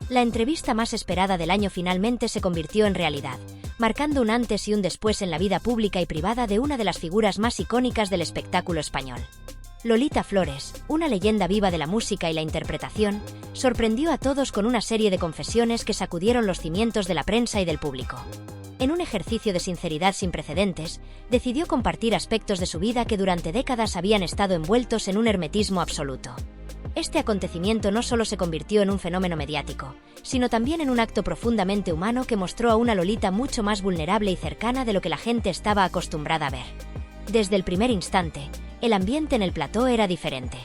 La entrevista más esperada del año finalmente se convirtió en realidad, marcando un antes y un después en la vida pública y privada de una de las figuras más icónicas del espectáculo español. Lolita Flores, una leyenda viva de la música y la interpretación, sorprendió a todos con una serie de confesiones que sacudieron los cimientos de la prensa y del público. En un ejercicio de sinceridad sin precedentes, decidió compartir aspectos de su vida que durante décadas habían estado envueltos en un hermetismo absoluto. Este acontecimiento no solo se convirtió en un fenómeno mediático, sino también en un acto profundamente humano que mostró a una Lolita mucho más vulnerable y cercana de lo que la gente estaba acostumbrada a ver. Desde el primer instante, el ambiente en el plató era diferente.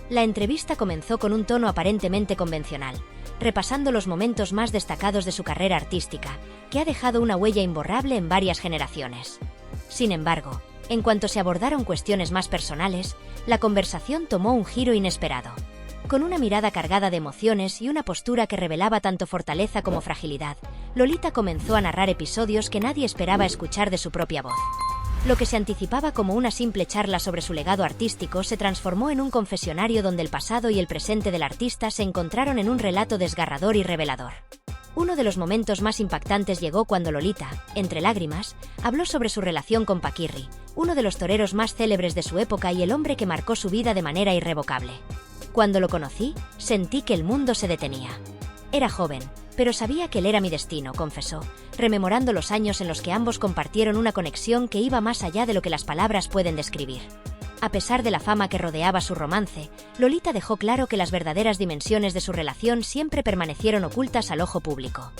La entrevista comenzó con un tono aparentemente convencional, repasando los momentos más destacados de su carrera artística, que ha dejado una huella imborrable en varias generaciones. Sin embargo, en cuanto se abordaron cuestiones más personales, la conversación tomó un giro inesperado. Con una mirada cargada de emociones y una postura que revelaba tanto fortaleza como fragilidad, Lolita comenzó a narrar episodios que nadie esperaba escuchar de su propia voz. Lo que se anticipaba como una simple charla sobre su legado artístico se transformó en un confesionario donde el pasado y el presente del artista se encontraron en un relato desgarrador y revelador. Uno de los momentos más impactantes llegó cuando Lolita, entre lágrimas, habló sobre su relación con Paquirri, uno de los toreros más célebres de su época y el hombre que marcó su vida de manera irrevocable. Cuando lo conocí, sentí que el mundo se detenía. Era joven, pero sabía que él era mi destino, confesó, rememorando los años en los que ambos compartieron una conexión que iba más allá de lo que las palabras pueden describir. A pesar de la fama que rodeaba su romance, Lolita dejó claro que las verdaderas dimensiones de su relación siempre permanecieron ocultas al ojo público.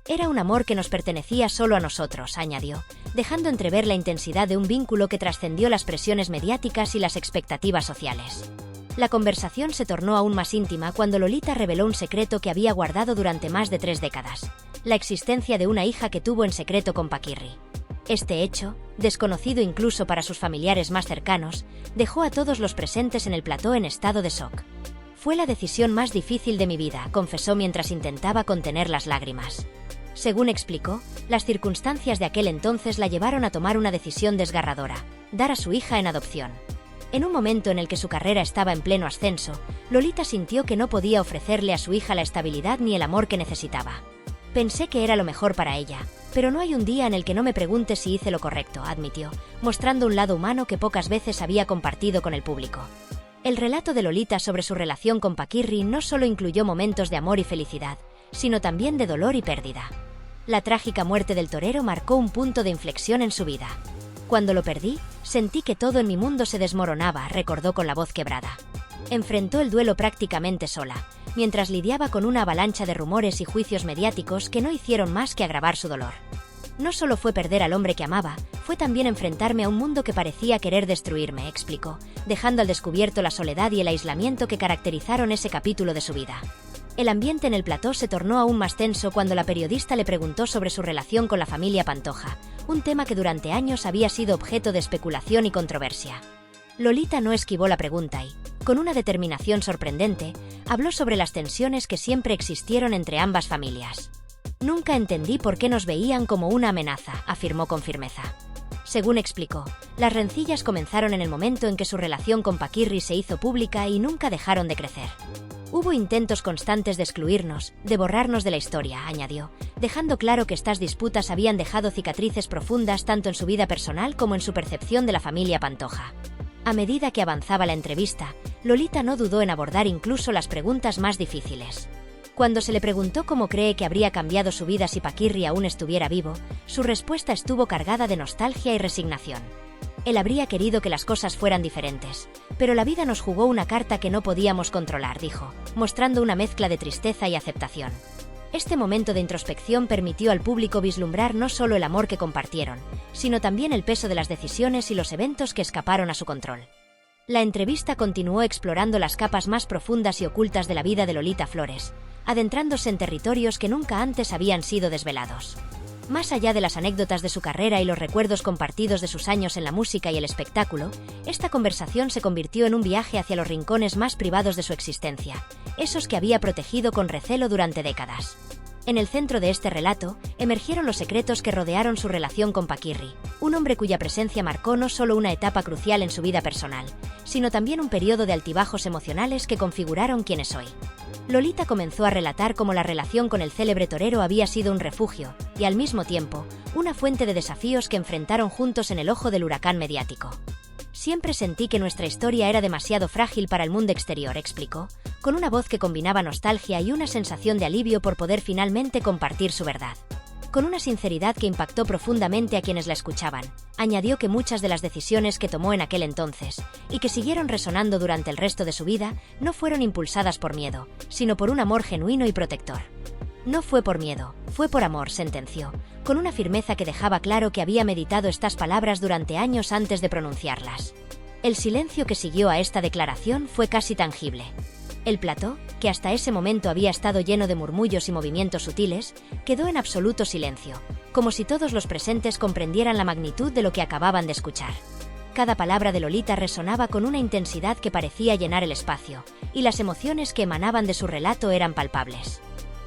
Era un amor que nos pertenecía solo a nosotros, añadió, dejando entrever la intensidad de un vínculo que trascendió las presiones mediáticas y las expectativas sociales. La conversación se tornó aún más íntima cuando Lolita reveló un secreto que había guardado durante más de 3 décadas, la existencia de una hija que tuvo en secreto con Paquirri. Este hecho, desconocido incluso para sus familiares más cercanos, dejó a todos los presentes en el plató en estado de shock. Fue la decisión más difícil de mi vida, confesó mientras intentaba contener las lágrimas. Según explicó, las circunstancias de aquel entonces la llevaron a tomar una decisión desgarradora: dar a su hija en adopción. En un momento en el que su carrera estaba en pleno ascenso, Lolita sintió que no podía ofrecerle a su hija la estabilidad ni el amor que necesitaba. Pensé que era lo mejor para ella, pero no hay un día en el que no me pregunte si hice lo correcto, admitió, mostrando un lado humano que pocas veces había compartido con el público. El relato de Lolita sobre su relación con Paquirri no solo incluyó momentos de amor y felicidad, sino también de dolor y pérdida. La trágica muerte del torero marcó un punto de inflexión en su vida. Cuando lo perdí, sentí que todo en mi mundo se desmoronaba, recordó con la voz quebrada. Enfrentó el duelo prácticamente sola, mientras lidiaba con una avalancha de rumores y juicios mediáticos que no hicieron más que agravar su dolor. No solo fue perder al hombre que amaba, fue también enfrentarme a un mundo que parecía querer destruirme, explicó, dejando al descubierto la soledad y el aislamiento que caracterizaron ese capítulo de su vida. El ambiente en el plató se tornó aún más tenso cuando la periodista le preguntó sobre su relación con la familia Pantoja, un tema que durante años había sido objeto de especulación y controversia. Lolita no esquivó la pregunta y, con una determinación sorprendente, habló sobre las tensiones que siempre existieron entre ambas familias. Nunca entendí por qué nos veían como una amenaza, afirmó con firmeza. Según explicó, las rencillas comenzaron en el momento en que su relación con Paquirri se hizo pública y nunca dejaron de crecer. Hubo intentos constantes de excluirnos, de borrarnos de la historia, añadió, dejando claro que estas disputas habían dejado cicatrices profundas tanto en su vida personal como en su percepción de la familia Pantoja. A medida que avanzaba la entrevista, Lolita no dudó en abordar incluso las preguntas más difíciles. Cuando se le preguntó cómo cree que habría cambiado su vida si Paquirri aún estuviera vivo, su respuesta estuvo cargada de nostalgia y resignación. Él habría querido que las cosas fueran diferentes, pero la vida nos jugó una carta que no podíamos controlar, dijo, mostrando una mezcla de tristeza y aceptación. Este momento de introspección permitió al público vislumbrar no solo el amor que compartieron, sino también el peso de las decisiones y los eventos que escaparon a su control. La entrevista continuó explorando las capas más profundas y ocultas de la vida de Lolita Flores, adentrándose en territorios que nunca antes habían sido desvelados. Más allá de las anécdotas de su carrera y los recuerdos compartidos de sus años en la música y el espectáculo, esta conversación se convirtió en un viaje hacia los rincones más privados de su existencia, esos que había protegido con recelo durante décadas. En el centro de este relato, emergieron los secretos que rodearon su relación con Paquirri, un hombre cuya presencia marcó no solo una etapa crucial en su vida personal, sino también un periodo de altibajos emocionales que configuraron quién soy. Lolita comenzó a relatar cómo la relación con el célebre torero había sido un refugio, y al mismo tiempo, una fuente de desafíos que enfrentaron juntos en el ojo del huracán mediático. Siempre sentí que nuestra historia era demasiado frágil para el mundo exterior, explicó, con una voz que combinaba nostalgia y una sensación de alivio por poder finalmente compartir su verdad. Con una sinceridad que impactó profundamente a quienes la escuchaban, añadió que muchas de las decisiones que tomó en aquel entonces, y que siguieron resonando durante el resto de su vida, no fueron impulsadas por miedo, sino por un amor genuino y protector. No fue por miedo, fue por amor, sentenció, con una firmeza que dejaba claro que había meditado estas palabras durante años antes de pronunciarlas. El silencio que siguió a esta declaración fue casi tangible. El plató, que hasta ese momento había estado lleno de murmullos y movimientos sutiles, quedó en absoluto silencio, como si todos los presentes comprendieran la magnitud de lo que acababan de escuchar. Cada palabra de Lolita resonaba con una intensidad que parecía llenar el espacio, y las emociones que emanaban de su relato eran palpables.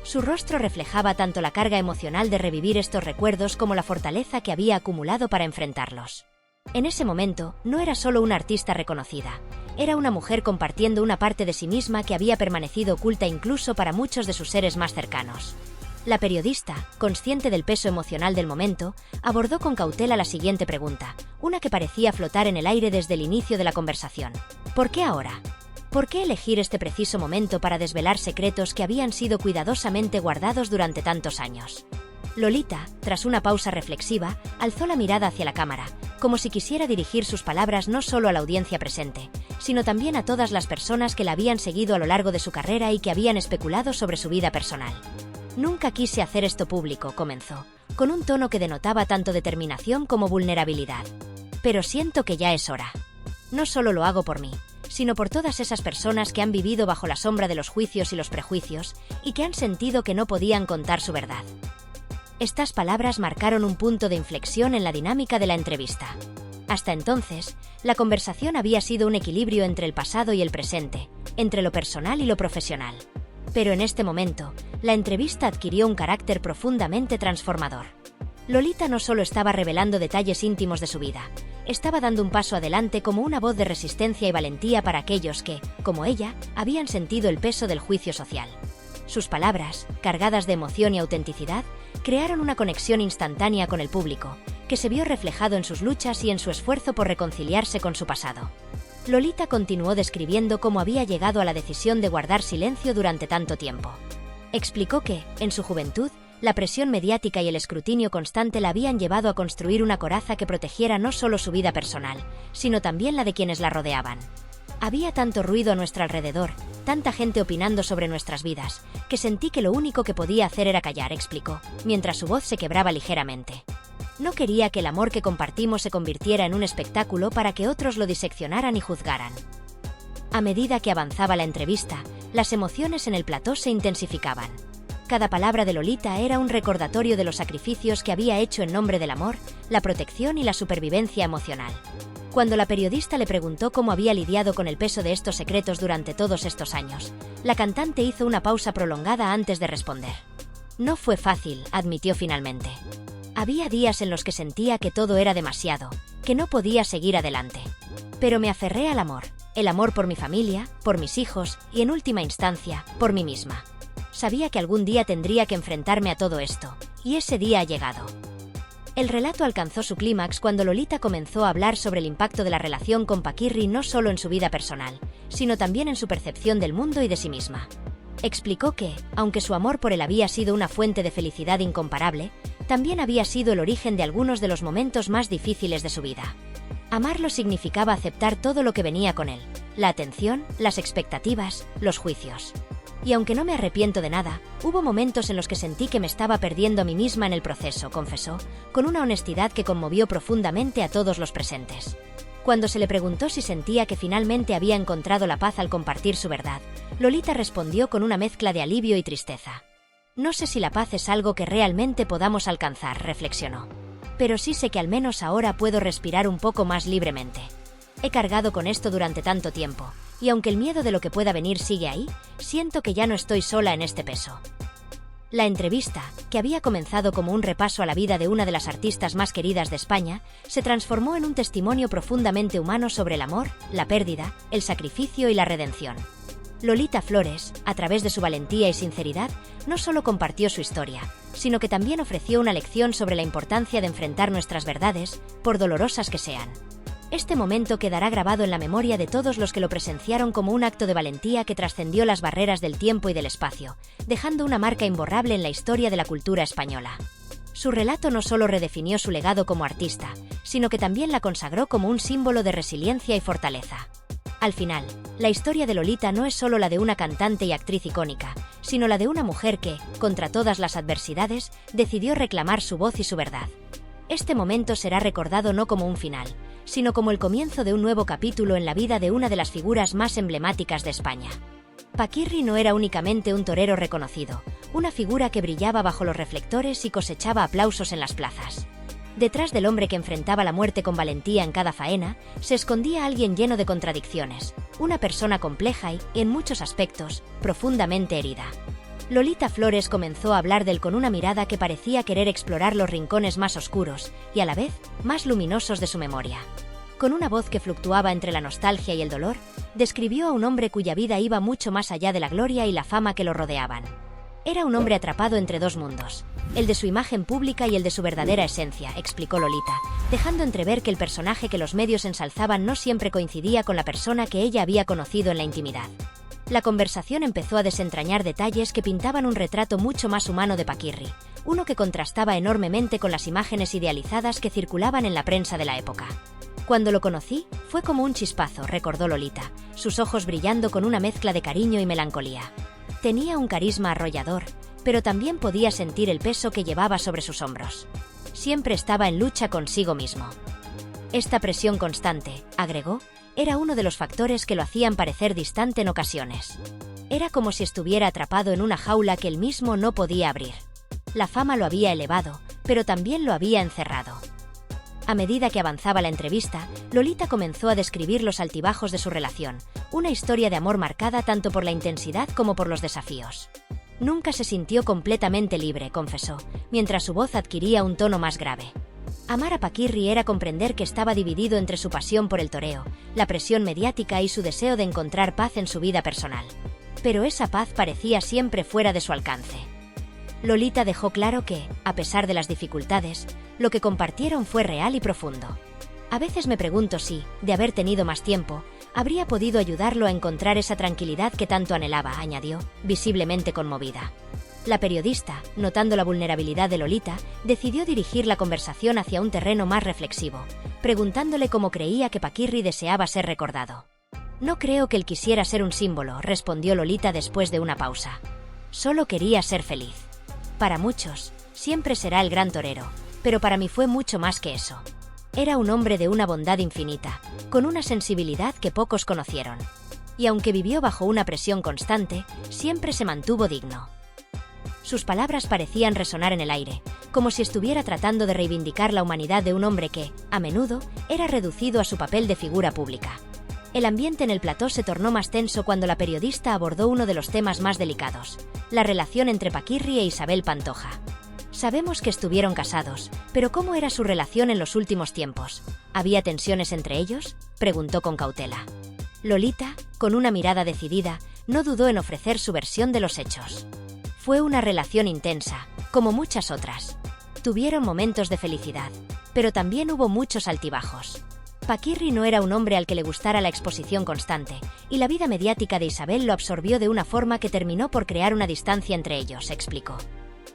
Su rostro reflejaba tanto la carga emocional de revivir estos recuerdos como la fortaleza que había acumulado para enfrentarlos. En ese momento, no era solo una artista reconocida, era una mujer compartiendo una parte de sí misma que había permanecido oculta incluso para muchos de sus seres más cercanos. La periodista, consciente del peso emocional del momento, abordó con cautela la siguiente pregunta, una que parecía flotar en el aire desde el inicio de la conversación. ¿Por qué ahora? ¿Por qué elegir este preciso momento para desvelar secretos que habían sido cuidadosamente guardados durante tantos años? Lolita, tras una pausa reflexiva, alzó la mirada hacia la cámara, como si quisiera dirigir sus palabras no solo a la audiencia presente, sino también a todas las personas que la habían seguido a lo largo de su carrera y que habían especulado sobre su vida personal. Nunca quise hacer esto público, comenzó, con un tono que denotaba tanto determinación como vulnerabilidad. Pero siento que ya es hora. No solo lo hago por mí, sino por todas esas personas que han vivido bajo la sombra de los juicios y los prejuicios, y que han sentido que no podían contar su verdad. Estas palabras marcaron un punto de inflexión en la dinámica de la entrevista. Hasta entonces, la conversación había sido un equilibrio entre el pasado y el presente, entre lo personal y lo profesional. Pero en este momento, la entrevista adquirió un carácter profundamente transformador. Lolita no solo estaba revelando detalles íntimos de su vida, estaba dando un paso adelante como una voz de resistencia y valentía para aquellos que, como ella, habían sentido el peso del juicio social. Sus palabras, cargadas de emoción y autenticidad, crearon una conexión instantánea con el público, que se vio reflejado en sus luchas y en su esfuerzo por reconciliarse con su pasado. Lolita continuó describiendo cómo había llegado a la decisión de guardar silencio durante tanto tiempo. Explicó que, en su juventud, la presión mediática y el escrutinio constante la habían llevado a construir una coraza que protegiera no solo su vida personal, sino también la de quienes la rodeaban. Había tanto ruido a nuestro alrededor, tanta gente opinando sobre nuestras vidas, que sentí que lo único que podía hacer era callar, explicó, mientras su voz se quebraba ligeramente. No quería que el amor que compartimos se convirtiera en un espectáculo para que otros lo diseccionaran y juzgaran. A medida que avanzaba la entrevista, las emociones en el plató se intensificaban. Cada palabra de Lolita era un recordatorio de los sacrificios que había hecho en nombre del amor, la protección y la supervivencia emocional. Cuando la periodista le preguntó cómo había lidiado con el peso de estos secretos durante todos estos años, la cantante hizo una pausa prolongada antes de responder. No fue fácil, admitió finalmente. Había días en los que sentía que todo era demasiado, que no podía seguir adelante. Pero me aferré al amor, el amor por mi familia, por mis hijos y, en última instancia, por mí misma. Sabía que algún día tendría que enfrentarme a todo esto, y ese día ha llegado. El relato alcanzó su clímax cuando Lolita comenzó a hablar sobre el impacto de la relación con Paquirri no solo en su vida personal, sino también en su percepción del mundo y de sí misma. Explicó que, aunque su amor por él había sido una fuente de felicidad incomparable, también había sido el origen de algunos de los momentos más difíciles de su vida. Amarlo significaba aceptar todo lo que venía con él, la atención, las expectativas, los juicios. Y aunque no me arrepiento de nada, hubo momentos en los que sentí que me estaba perdiendo a mí misma en el proceso, confesó, con una honestidad que conmovió profundamente a todos los presentes. Cuando se le preguntó si sentía que finalmente había encontrado la paz al compartir su verdad, Lolita respondió con una mezcla de alivio y tristeza. No sé si la paz es algo que realmente podamos alcanzar, reflexionó. Pero sí sé que al menos ahora puedo respirar un poco más libremente. He cargado con esto durante tanto tiempo, y aunque el miedo de lo que pueda venir sigue ahí, siento que ya no estoy sola en este peso. La entrevista, que había comenzado como un repaso a la vida de una de las artistas más queridas de España, se transformó en un testimonio profundamente humano sobre el amor, la pérdida, el sacrificio y la redención. Lolita Flores, a través de su valentía y sinceridad, no solo compartió su historia, sino que también ofreció una lección sobre la importancia de enfrentar nuestras verdades, por dolorosas que sean. Este momento quedará grabado en la memoria de todos los que lo presenciaron como un acto de valentía que trascendió las barreras del tiempo y del espacio, dejando una marca imborrable en la historia de la cultura española. Su relato no solo redefinió su legado como artista, sino que también la consagró como un símbolo de resiliencia y fortaleza. Al final, la historia de Lolita no es solo la de una cantante y actriz icónica, sino la de una mujer que, contra todas las adversidades, decidió reclamar su voz y su verdad. Este momento será recordado no como un final, sino como el comienzo de un nuevo capítulo en la vida de una de las figuras más emblemáticas de España. Paquirri no era únicamente un torero reconocido, una figura que brillaba bajo los reflectores y cosechaba aplausos en las plazas. Detrás del hombre que enfrentaba la muerte con valentía en cada faena, se escondía alguien lleno de contradicciones, una persona compleja y, en muchos aspectos, profundamente herida. Lolita Flores comenzó a hablar de él con una mirada que parecía querer explorar los rincones más oscuros y, a la vez, más luminosos de su memoria. Con una voz que fluctuaba entre la nostalgia y el dolor, describió a un hombre cuya vida iba mucho más allá de la gloria y la fama que lo rodeaban. Era un hombre atrapado entre dos mundos, el de su imagen pública y el de su verdadera esencia, explicó Lolita, dejando entrever que el personaje que los medios ensalzaban no siempre coincidía con la persona que ella había conocido en la intimidad. La conversación empezó a desentrañar detalles que pintaban un retrato mucho más humano de Paquirri, uno que contrastaba enormemente con las imágenes idealizadas que circulaban en la prensa de la época. Cuando lo conocí, fue como un chispazo, recordó Lolita, sus ojos brillando con una mezcla de cariño y melancolía. Tenía un carisma arrollador, pero también podía sentir el peso que llevaba sobre sus hombros. Siempre estaba en lucha consigo mismo. Esta presión constante, agregó, era uno de los factores que lo hacían parecer distante en ocasiones. Era como si estuviera atrapado en una jaula que él mismo no podía abrir. La fama lo había elevado, pero también lo había encerrado. A medida que avanzaba la entrevista, Lolita comenzó a describir los altibajos de su relación, una historia de amor marcada tanto por la intensidad como por los desafíos. Nunca se sintió completamente libre, confesó, mientras su voz adquiría un tono más grave. Amar a Paquirri era comprender que estaba dividido entre su pasión por el toreo, la presión mediática y su deseo de encontrar paz en su vida personal. Pero esa paz parecía siempre fuera de su alcance. Lolita dejó claro que, a pesar de las dificultades, lo que compartieron fue real y profundo. A veces me pregunto si, de haber tenido más tiempo, habría podido ayudarlo a encontrar esa tranquilidad que tanto anhelaba, añadió, visiblemente conmovida. La periodista, notando la vulnerabilidad de Lolita, decidió dirigir la conversación hacia un terreno más reflexivo, preguntándole cómo creía que Paquirri deseaba ser recordado. No creo que él quisiera ser un símbolo, respondió Lolita después de una pausa. Solo quería ser feliz. Para muchos, siempre será el gran torero, pero para mí fue mucho más que eso. Era un hombre de una bondad infinita, con una sensibilidad que pocos conocieron. Y aunque vivió bajo una presión constante, siempre se mantuvo digno. Sus palabras parecían resonar en el aire, como si estuviera tratando de reivindicar la humanidad de un hombre que, a menudo, era reducido a su papel de figura pública. El ambiente en el plató se tornó más tenso cuando la periodista abordó uno de los temas más delicados, la relación entre Paquirri e Isabel Pantoja. Sabemos que estuvieron casados, pero ¿cómo era su relación en los últimos tiempos? ¿Había tensiones entre ellos?, preguntó con cautela. Lolita, con una mirada decidida, no dudó en ofrecer su versión de los hechos. Fue una relación intensa, como muchas otras. Tuvieron momentos de felicidad, pero también hubo muchos altibajos. Paquirri no era un hombre al que le gustara la exposición constante, y la vida mediática de Isabel lo absorbió de una forma que terminó por crear una distancia entre ellos, explicó.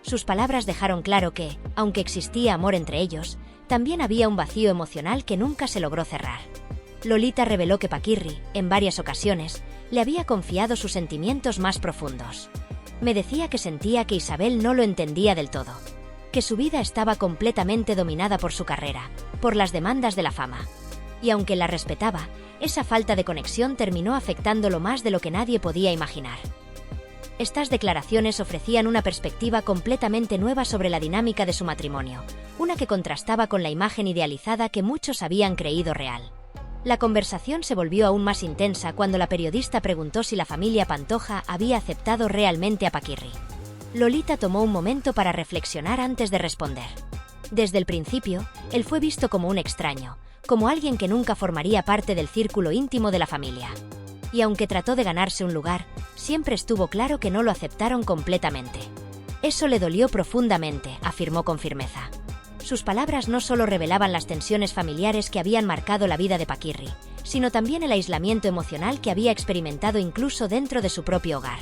Sus palabras dejaron claro que, aunque existía amor entre ellos, también había un vacío emocional que nunca se logró cerrar. Lolita reveló que Paquirri, en varias ocasiones, le había confiado sus sentimientos más profundos. Me decía que sentía que Isabel no lo entendía del todo, que su vida estaba completamente dominada por su carrera, por las demandas de la fama. Y aunque la respetaba, esa falta de conexión terminó afectándolo más de lo que nadie podía imaginar. Estas declaraciones ofrecían una perspectiva completamente nueva sobre la dinámica de su matrimonio, una que contrastaba con la imagen idealizada que muchos habían creído real. La conversación se volvió aún más intensa cuando la periodista preguntó si la familia Pantoja había aceptado realmente a Paquirri. Lolita tomó un momento para reflexionar antes de responder. Desde el principio, él fue visto como un extraño, como alguien que nunca formaría parte del círculo íntimo de la familia. Y aunque trató de ganarse un lugar, siempre estuvo claro que no lo aceptaron completamente. Eso le dolió profundamente, afirmó con firmeza. Sus palabras no solo revelaban las tensiones familiares que habían marcado la vida de Paquirri, sino también el aislamiento emocional que había experimentado incluso dentro de su propio hogar.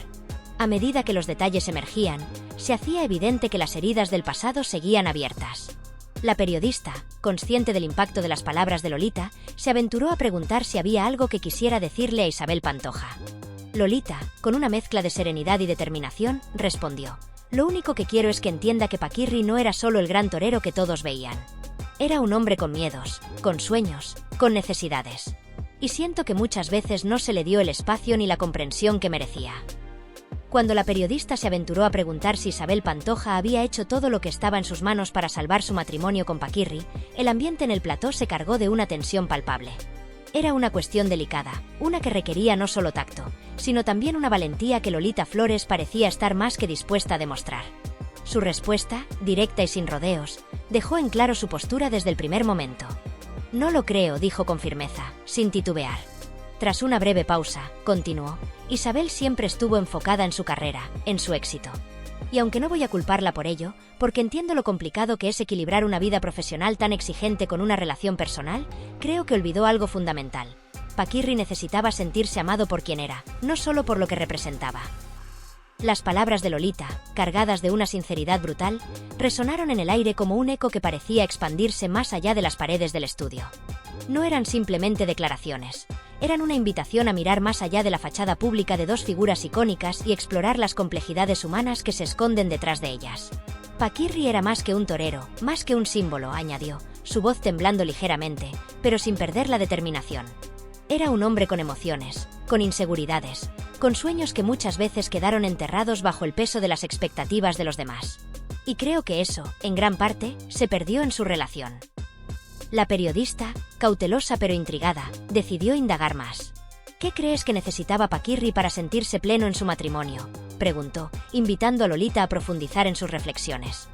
A medida que los detalles emergían, se hacía evidente que las heridas del pasado seguían abiertas. La periodista, consciente del impacto de las palabras de Lolita, se aventuró a preguntar si había algo que quisiera decirle a Isabel Pantoja. Lolita, con una mezcla de serenidad y determinación, respondió: «Lo único que quiero es que entienda que Paquirri no era solo el gran torero que todos veían. Era un hombre con miedos, con sueños, con necesidades. Y siento que muchas veces no se le dio el espacio ni la comprensión que merecía». Cuando la periodista se aventuró a preguntar si Isabel Pantoja había hecho todo lo que estaba en sus manos para salvar su matrimonio con Paquirri, el ambiente en el plató se cargó de una tensión palpable. Era una cuestión delicada, una que requería no solo tacto, sino también una valentía que Lolita Flores parecía estar más que dispuesta a demostrar. Su respuesta, directa y sin rodeos, dejó en claro su postura desde el primer momento. «No lo creo», dijo con firmeza, sin titubear. Tras una breve pausa, continuó: «Isabel siempre estuvo enfocada en su carrera, en su éxito. Y aunque no voy a culparla por ello, porque entiendo lo complicado que es equilibrar una vida profesional tan exigente con una relación personal, creo que olvidó algo fundamental. Paquirri necesitaba sentirse amado por quien era, no solo por lo que representaba». Las palabras de Lolita, cargadas de una sinceridad brutal, resonaron en el aire como un eco que parecía expandirse más allá de las paredes del estudio. No eran simplemente declaraciones. Eran una invitación a mirar más allá de la fachada pública de dos figuras icónicas y explorar las complejidades humanas que se esconden detrás de ellas. Paquirri era más que un torero, más que un símbolo, añadió, su voz temblando ligeramente, pero sin perder la determinación. Era un hombre con emociones, con inseguridades, con sueños que muchas veces quedaron enterrados bajo el peso de las expectativas de los demás. Y creo que eso, en gran parte, se perdió en su relación. La periodista, cautelosa pero intrigada, decidió indagar más. «¿Qué crees que necesitaba Paquirri para sentirse pleno en su matrimonio?», preguntó, invitando a Lolita a profundizar en sus reflexiones.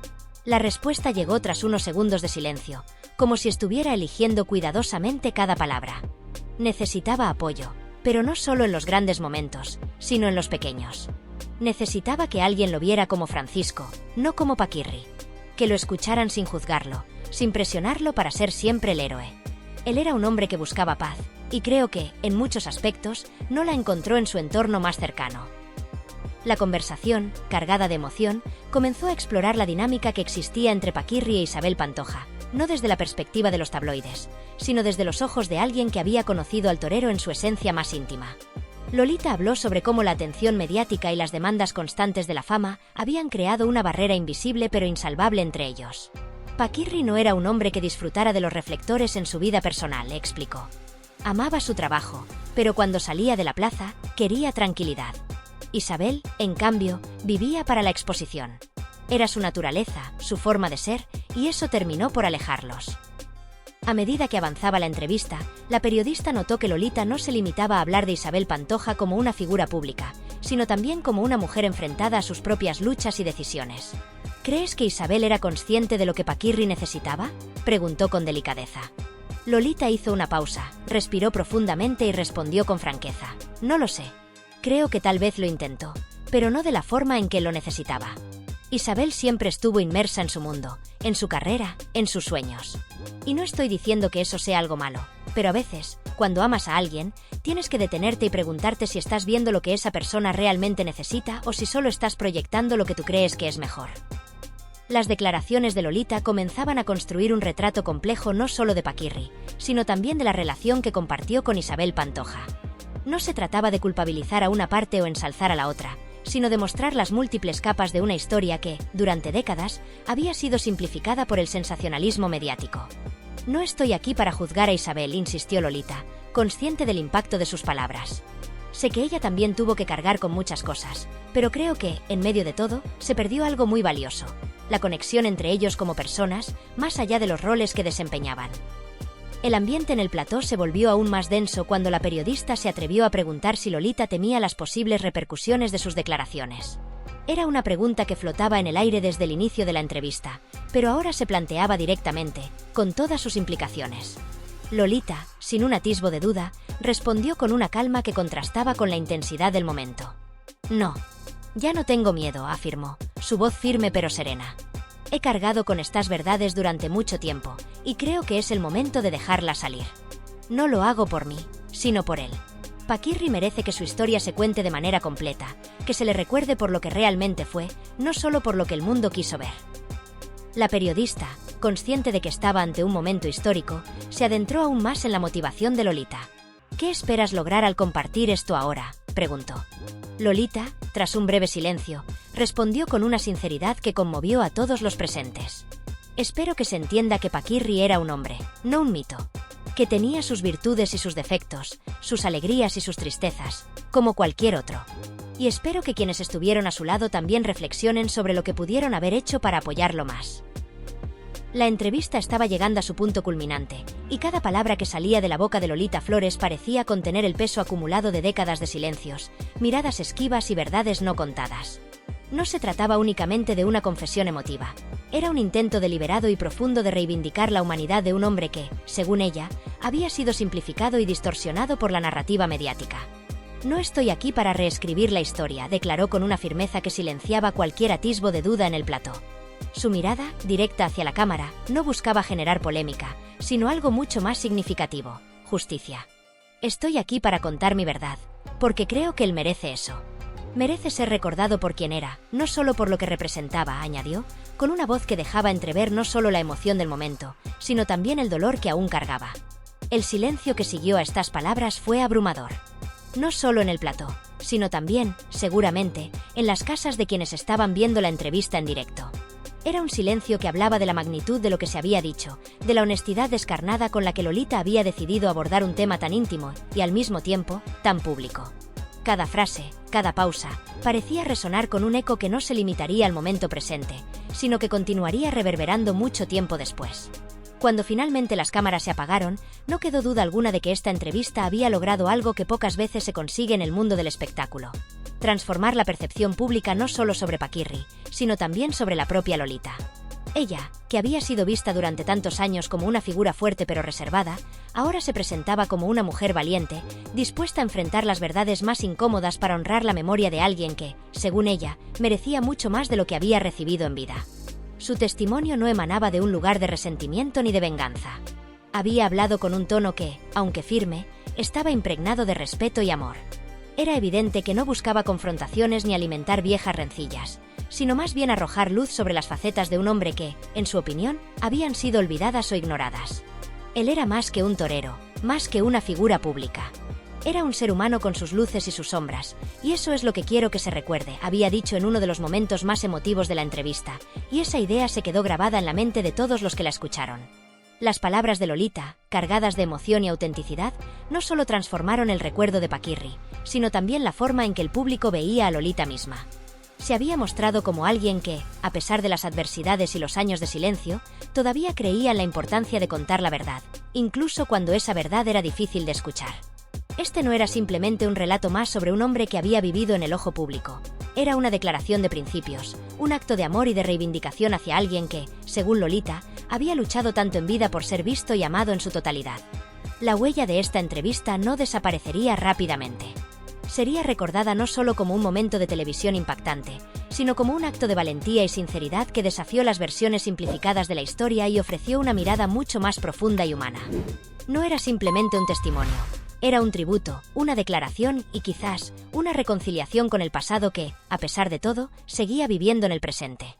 La respuesta llegó tras unos segundos de silencio, como si estuviera eligiendo cuidadosamente cada palabra. Necesitaba apoyo, pero no solo en los grandes momentos, sino en los pequeños. Necesitaba que alguien lo viera como Francisco, no como Paquirri. Que lo escucharan sin juzgarlo, sin presionarlo para ser siempre el héroe. Él era un hombre que buscaba paz, y creo que, en muchos aspectos, no la encontró en su entorno más cercano. La conversación, cargada de emoción, comenzó a explorar la dinámica que existía entre Paquirri e Isabel Pantoja, no desde la perspectiva de los tabloides, sino desde los ojos de alguien que había conocido al torero en su esencia más íntima. Lolita habló sobre cómo la atención mediática y las demandas constantes de la fama habían creado una barrera invisible pero insalvable entre ellos. Paquirri no era un hombre que disfrutara de los reflectores en su vida personal, explicó. Amaba su trabajo, pero cuando salía de la plaza, quería tranquilidad. Isabel, en cambio, vivía para la exposición. Era su naturaleza, su forma de ser, y eso terminó por alejarlos. A medida que avanzaba la entrevista, la periodista notó que Lolita no se limitaba a hablar de Isabel Pantoja como una figura pública, sino también como una mujer enfrentada a sus propias luchas y decisiones. «¿Crees que Isabel era consciente de lo que Paquirri necesitaba?», preguntó con delicadeza. Lolita hizo una pausa, respiró profundamente y respondió con franqueza: «No lo sé. Creo que tal vez lo intentó, pero no de la forma en que lo necesitaba. Isabel siempre estuvo inmersa en su mundo, en su carrera, en sus sueños. Y no estoy diciendo que eso sea algo malo, pero a veces, cuando amas a alguien, tienes que detenerte y preguntarte si estás viendo lo que esa persona realmente necesita o si solo estás proyectando lo que tú crees que es mejor». Las declaraciones de Lolita comenzaban a construir un retrato complejo no solo de Paquirri, sino también de la relación que compartió con Isabel Pantoja. No se trataba de culpabilizar a una parte o ensalzar a la otra, sino de mostrar las múltiples capas de una historia que, durante décadas, había sido simplificada por el sensacionalismo mediático. «No estoy aquí para juzgar a Isabel», insistió Lolita, consciente del impacto de sus palabras. «Sé que ella también tuvo que cargar con muchas cosas, pero creo que, en medio de todo, se perdió algo muy valioso: la conexión entre ellos como personas, más allá de los roles que desempeñaban». El ambiente en el plató se volvió aún más denso cuando la periodista se atrevió a preguntar si Lolita temía las posibles repercusiones de sus declaraciones. Era una pregunta que flotaba en el aire desde el inicio de la entrevista, pero ahora se planteaba directamente, con todas sus implicaciones. Lolita, sin un atisbo de duda, respondió con una calma que contrastaba con la intensidad del momento. No. Ya no tengo miedo, afirmó, su voz firme pero serena. He cargado con estas verdades durante mucho tiempo, y creo que es el momento de dejarlas salir. No lo hago por mí, sino por él. Paquirri merece que su historia se cuente de manera completa, que se le recuerde por lo que realmente fue, no solo por lo que el mundo quiso ver. La periodista, consciente de que estaba ante un momento histórico, se adentró aún más en la motivación de Lolita. ¿Qué esperas lograr al compartir esto ahora?, preguntó. Lolita, tras un breve silencio, respondió con una sinceridad que conmovió a todos los presentes. Espero que se entienda que Paquirri era un hombre, no un mito. Que tenía sus virtudes y sus defectos, sus alegrías y sus tristezas, como cualquier otro. Y espero que quienes estuvieron a su lado también reflexionen sobre lo que pudieron haber hecho para apoyarlo más. La entrevista estaba llegando a su punto culminante, y cada palabra que salía de la boca de Lolita Flores parecía contener el peso acumulado de décadas de silencios, miradas esquivas y verdades no contadas. No se trataba únicamente de una confesión emotiva. Era un intento deliberado y profundo de reivindicar la humanidad de un hombre que, según ella, había sido simplificado y distorsionado por la narrativa mediática. No estoy aquí para reescribir la historia, declaró con una firmeza que silenciaba cualquier atisbo de duda en el plató. Su mirada, directa hacia la cámara, no buscaba generar polémica, sino algo mucho más significativo: justicia. Estoy aquí para contar mi verdad, porque creo que él merece eso. Merece ser recordado por quien era, no solo por lo que representaba, añadió, con una voz que dejaba entrever no solo la emoción del momento, sino también el dolor que aún cargaba. El silencio que siguió a estas palabras fue abrumador. No solo en el plató, sino también, seguramente, en las casas de quienes estaban viendo la entrevista en directo. Era un silencio que hablaba de la magnitud de lo que se había dicho, de la honestidad descarnada con la que Lolita había decidido abordar un tema tan íntimo y, al mismo tiempo, tan público. Cada frase, cada pausa, parecía resonar con un eco que no se limitaría al momento presente, sino que continuaría reverberando mucho tiempo después. Cuando finalmente las cámaras se apagaron, no quedó duda alguna de que esta entrevista había logrado algo que pocas veces se consigue en el mundo del espectáculo: transformar la percepción pública no solo sobre Paquirri, sino también sobre la propia Lolita. Ella, que había sido vista durante tantos años como una figura fuerte pero reservada, ahora se presentaba como una mujer valiente, dispuesta a enfrentar las verdades más incómodas para honrar la memoria de alguien que, según ella, merecía mucho más de lo que había recibido en vida. Su testimonio no emanaba de un lugar de resentimiento ni de venganza. Había hablado con un tono que, aunque firme, estaba impregnado de respeto y amor. Era evidente que no buscaba confrontaciones ni alimentar viejas rencillas, sino más bien arrojar luz sobre las facetas de un hombre que, en su opinión, habían sido olvidadas o ignoradas. Él era más que un torero, más que una figura pública. Era un ser humano con sus luces y sus sombras, y eso es lo que quiero que se recuerde, había dicho en uno de los momentos más emotivos de la entrevista, y esa idea se quedó grabada en la mente de todos los que la escucharon. Las palabras de Lolita, cargadas de emoción y autenticidad, no solo transformaron el recuerdo de Paquirri, sino también la forma en que el público veía a Lolita misma. Se había mostrado como alguien que, a pesar de las adversidades y los años de silencio, todavía creía en la importancia de contar la verdad, incluso cuando esa verdad era difícil de escuchar. Este no era simplemente un relato más sobre un hombre que había vivido en el ojo público. Era una declaración de principios, un acto de amor y de reivindicación hacia alguien que, según Lolita, había luchado tanto en vida por ser visto y amado en su totalidad. La huella de esta entrevista no desaparecería rápidamente. Sería recordada no solo como un momento de televisión impactante, sino como un acto de valentía y sinceridad que desafió las versiones simplificadas de la historia y ofreció una mirada mucho más profunda y humana. No era simplemente un testimonio. Era un tributo, una declaración y quizás una reconciliación con el pasado que, a pesar de todo, seguía viviendo en el presente.